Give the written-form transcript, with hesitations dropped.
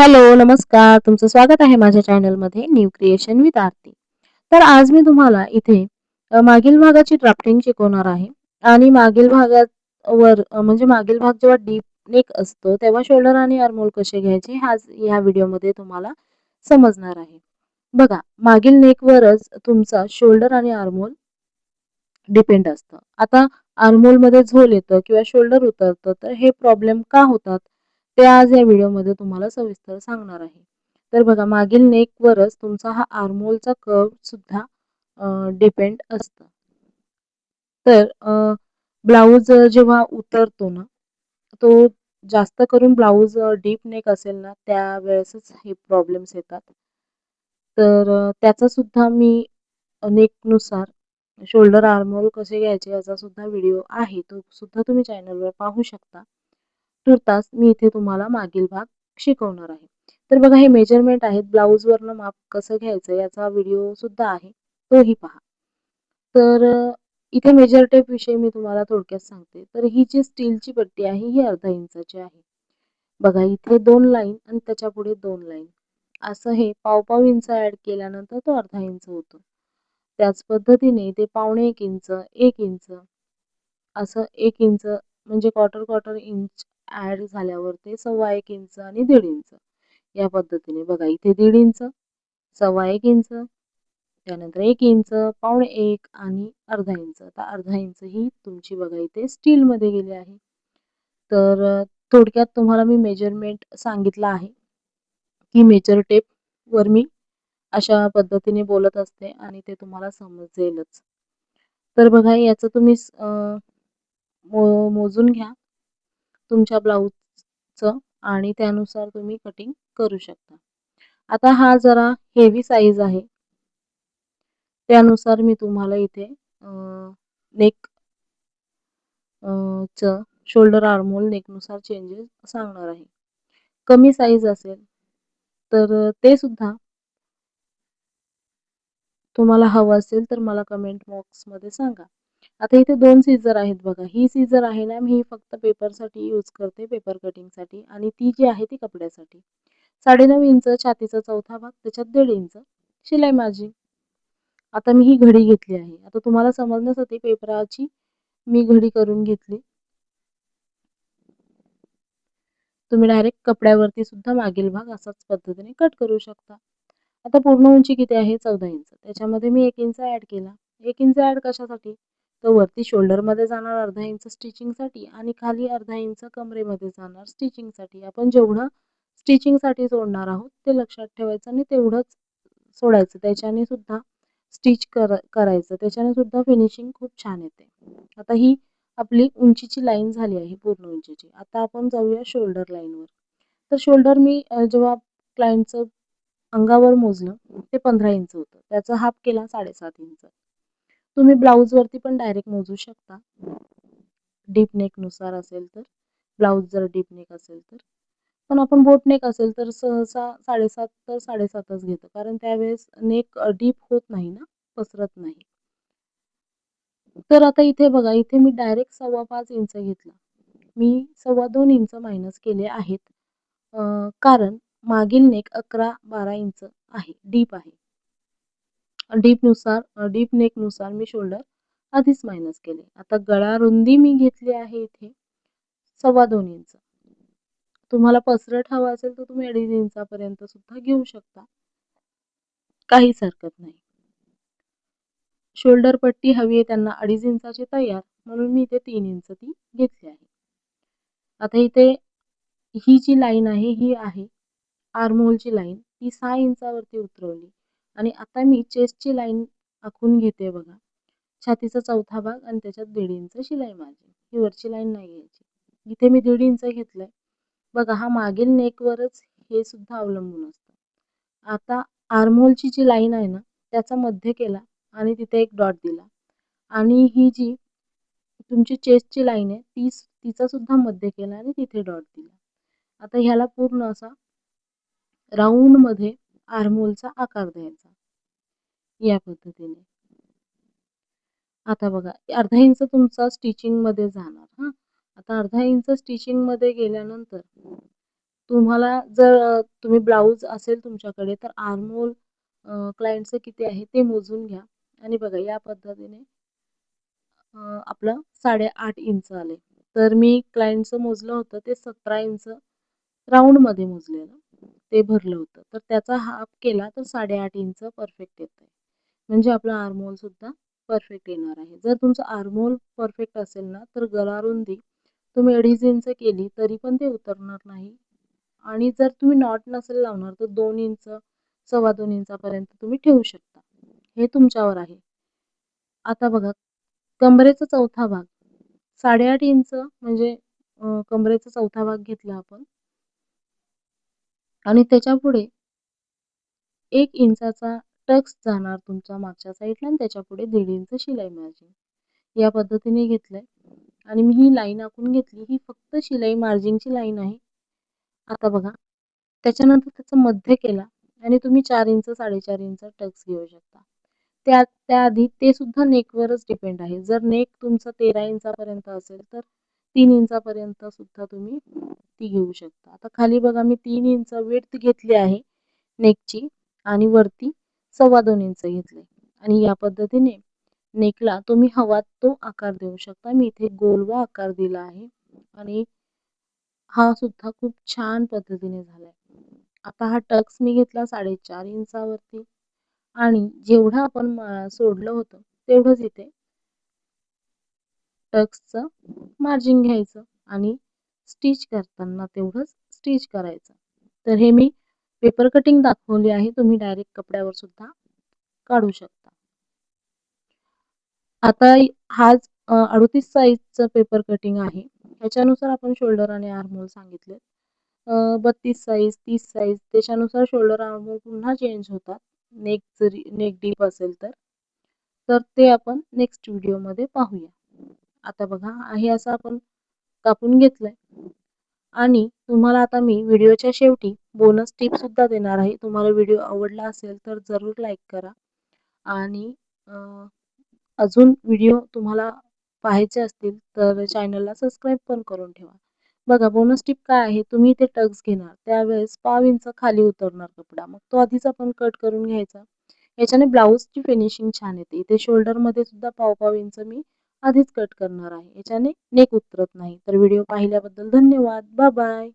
Hello, नमस्कार. तुमचं स्वागत आहे माझ्या चॅनलमध्ये न्यू क्रिएशन विथ आरती. तर आज मी तुम्हाला इथे मागील भागाची ड्राफ्टिंग शिकवणार आहे आणि मागील म्हणजे मागील भाग जेव्हा डीप नेक असतो तेव्हा शोल्डर आणि आर्महोल कसे घ्यायचे आज ह्या व्हिडिओमध्ये तुम्हाला समजणार आहे. बघा, मागील नेकवरच तुमचा शोल्डर आणि आर्महोल डिपेंड असतं. आता आर्महोलमध्ये झोल येतं किंवा शोल्डर उतरतं तर हे प्रॉब्लेम का होतात? ते आज या व्हिडिओमध्ये तुम्हाला सविस्तर सांगणार आहे. तर बघा, मागील नेकवरच तुमचा हा आर्महोलचा कर्व सुद्धा डिपेंड असतं. तर ब्लाऊज जेव्हा उतरतो ना, तो जास्त करून ब्लाऊज डीप नेक असेल ना, त्यावेळेसच हे प्रॉब्लेम्स येतात. तर त्याचा सुद्धा मी नेकनुसार शोल्डर आर्महोल कसे घ्यायचे याचा सुद्धा व्हिडिओ आहे. तो सुद्धा तुम्ही चॅनलवर पाहू शकता. तूर्तास मी इथे तुम्हाला मागील भाग शिकवणार आहे. तर बघा, हे मेजरमेंट आहेत. ब्लाऊजवरनं माप कसं घ्यायचं याचा व्हिडिओ सुद्धा आहे. तोही पहा. तर इथे मेजर टेप विषयी मी तुम्हाला थोडक्यात सांगते. तर ही जी स्टीलची पट्टी आहे ही अर्धा इंचाची आहे. बघा, इथे 2 लाईन आणि त्याच्यापुढे 2 लाईन. असं हे पाव-पाव इंच ॲड केल्यानंतर तो अर्धा इंच होतो. त्याच पद्धतीने ते पावणे 1 इंच, 1 इंच असं 1 इंच म्हणजे क्वार्टर इंच ॲड झाल्यावर ते 1.25 इंच आणि 1.5 इंच या पद्धतीने. बघा, इथे 1.5 इंच, 1.25 इंच, त्यानंतर 1 इंच, पावणे 1 आणि अर्धा इंच. आता अर्धा इंच ही तुमची बघा इथे स्टीलमध्ये गेली आहे. तर थोडक्यात तुम्हाला मी मेजरमेंट सांगितलं आहे, की मेजर टेपवर मी अशा पद्धतीने बोलत असते आणि ते तुम्हाला समजेलच. तर बघा, याचं तुम्ही मोजून घ्या तुमच्या ब्लाऊजचं आणि त्यानुसार तुम्ही कटिंग करू शकता. आता हा जरा हेवी साईज आहे. त्यानुसार मी तुम्हाला इथे नेक चं शोल्डर आर्महोल नेकनुसार चेंजेस सांगणार आहे. कमी साईज असेल तर ते सुद्धा तुम्हाला हवं असेल तर मला कमेंट बॉक्समध्ये सांगा. आता इथे 2 सीझर आहेत बघा. ही सीझर आहे ना, मी फक्त पेपरसाठी यूज करते, पेपर कटिंगसाठी आणि ती जी आहे ती कपड्यासाठी. 9.5 इंच छातीचा चौथा भाग, त्याच्यात 1.5 इंच शिलाई मार्जिन. आता मी ही घडी घेतली आहे. आता तुम्हाला समजण्यासाठी पेपराची मी घडी करून घेतली. तुम्ही डायरेक्ट कपड्यावरती सुद्धा मागील भाग असाच पद्धतीने कट करू शकता. आता पूर्ण उंची किती आहे? 14 इंच. त्याच्यामध्ये मी 1 इंच ॲड केला. 1 इंच ॲड कशासाठी? तर वरती शोल्डरमध्ये जाणार अर्धा इंच स्टिचिंगसाठी आणि खाली अर्धा इंच कमरेमध्ये जाणार स्टिचिंगसाठी. आपण जेवढं स्टिचिंगसाठी सोडणार आहोत ते लक्षात ठेवायचं आणि तेवढंच सोडायचं. त्याच्याने सुद्धा स्टिच करायचं. त्याच्याने सुद्धा फिनिशिंग खूप छान येते. आता ही आपली उंचीची लाईन झाली आहे पूर्ण उंचीची. आता आपण जाऊया शोल्डर लाईनवर. तर शोल्डर मी जेव्हा क्लायंटचं अंगावर मोजलं ते 15 इंच होतं. त्याचा हाफ केला 7.5 इंच. तुम्ही ब्लाऊजवरती पण डायरेक्ट मोजू शकता. डीप नेकनुसार असेल तर. ब्लाऊज जर डीप नेक असेल तर. पण आपण बोट नेक असेल तर सहसा 7.5 तर 7.5च घेतो. कारण त्यावेळेस नेक डीप होत नाही ना, पसरत नाही. तर आता इथे बघा, इथे मी डायरेक्ट 5.25 इंच घेतला. मी 2.25 इंच मायनस केले आहेत. कारण मागील नेक 11-12 इंच आहे, डीप आहे. डीप नेकनुसार मी शोल्डर आधीच मायनस केले. आता गळा रुंदी मी घेतली आहे इथे 2.25 इंच. तुम्हाला पसरट हवा असेल तर तुम्ही 2.5 इंचापर्यंत सुद्धा घेऊ शकता. काहीच हरकत नाही. शोल्डर पट्टी हवी आहे त्यांना 2.5 इंचाची तयार, म्हणून मी इथे 3 इंच ती घेतली आहे. आता इथे ही जी लाईन आहे ही आहे आर्महोलची लाईन. ती 6 इंचावरती उतरवली आणि आता मी चेस्टची लाईन आखून घेते बघा. छातीचा चौथा भाग आणि त्याच्यात 1.5 इंच शिलाई मार्जिन. ही वरची लाईन नाही घ्यायची. इथे मी 1.5 इंच घेतलंय. बघा, हा मागील नेकवरच हे सुद्धा अवलंबून असतं. आता आर्महोलची जी लाईन आहे ना, त्याचा मध्य केला आणि तिथे एक डॉट दिला आणि ही जी तुमची चेस्टची लाईन आहे तिचा सुद्धा मध्य केला आणि तिथे डॉट दिला. आता ह्याला पूर्ण असा राऊंडमध्ये आर्महोलचा आकार द्यायचा या पद्धतीने. आता बघा, अर्धा इंच तुमचा स्टिचिंगमध्ये जाणार हां. आता अर्धा इंच स्टिचिंगमध्ये गेल्यानंतर तुम्हाला जर तुम्ही ब्लाउज असेल तुमच्याकडे तर आर्महोल क्लायंटचं किती आहे ते मोजून घ्या आणि बघा या पद्धतीने आपलं 8.5 इंच आले. तर मी क्लायंटचं मोजलं होतं ते 17 इंच राउंडमध्ये मोजलेलं. ते भरलं होतं. तर त्याचा हाफ केला तर 8.5 इंच परफेक्ट येतंय. म्हणजे आपला आर्महोल सुद्धा परफेक्ट येणार आहे. जर तुमचं आर्महोल परफेक्ट असेल ना, तर गळा रुंदी तुम्ही 2.5 इंच केली तरी पण ते उतरणार नाही. आणि जर तुम्ही नॉट नसेल लावणार तर 2 इंच, 2.25 इंचापर्यंत तुम्ही ठेवू शकता. हे तुमच्यावर आहे. आता बघा कमरेचा चौथा भाग 8.5 इंच म्हणजे कमरेचा चौथा भाग घेतला आपण आणि त्याच्यापुढे 1 इंचाचा टक्स जाणार तुमच्या मागच्या साईडला आणि त्याच्यापुढे 1.5 इंच शिलाई मार्जिन. या पद्धतीने घेतलंय आणि मी ही लाईन आखून घेतली. ही फक्त शिलाई मार्जिनची लाईन आहे. आता बघा त्याच्यानंतर त्याचा मध्य केला आणि तुम्ही 4 इंच 4.5 इंच टक्स घेऊ शकता. त्याआधी ते सुद्धा नेकवरच डिपेंड आहे. जर नेक तुमचा 13 इंचापर्यंत असेल तर 3 इंचापर्यंत सुद्धा तुम्ही ती घेऊ शकता. आता खाली बघा मी 3 इंच विड्थ घेतली आहे नेकची आणि वरती 2.25 इंच घेतले आणि या पद्धतीने नेकला तुम्ही हवा तो आकार देऊ शकता. मी इथे गोलवा आकार दिला आहे आणि हा सुद्धा खूप छान पद्धतीने झालाय. आता हा टक्स मी घेतला 4.5 इंचावरती आणि जेवढं आपण सोडलं होतं तेवढंच इथे टक्सचं मार्जिन घ्यायचं आणि स्टिच करताना तेवढंच स्टिच करायचं. तर हे मी पेपर कटिंग दाखवली आहे. तुम्ही डायरेक्ट कपड्यावर सुद्धा काढू शकता. आता हाच 38 साइजचं पेपर कटिंग आहे. ह्याच्यानुसार आपण शोल्डर आणि आर्महोल सांगितले. 32 साइज, 30 साइज त्याच्यानुसार शोल्डर आर्महोल पुन्हा चेंज होतात. जरी नेक डीप असेल तर. तर ते आपण नेक्स्ट व्हिडिओमध्ये पाहूया. आता बघा हे असं आपण कापून घेतलंय आणि तुम्हाला आता मी व्हिडिओच्या शेवटी बोनस टिप सुद्धा देणार आहे. तुम्हाला व्हिडिओ आवडला असेल तर जरूर लाईक करा आणि अजून व्हिडिओ तुम्हाला पाहायचे असतील तर चॅनलला सबस्क्राईब पण करून ठेवा. बघा बोनस टिप काय आहे, तुम्ही इथे टक्स घेणार त्यावेळेस पाव इंच खाली उतरणार कपडा. मग तो आधीच आपण कट करून घ्यायचा. याच्याने ब्लाऊजची फिनिशिंग छान येते. इथे शोल्डरमध्ये सुद्धा पाव इंच मी आधीच कट करणार आहे. याच्याने नेक उतरत नाही. तर व्हिडिओ पाहिल्याबद्दल धन्यवाद. Bye bye.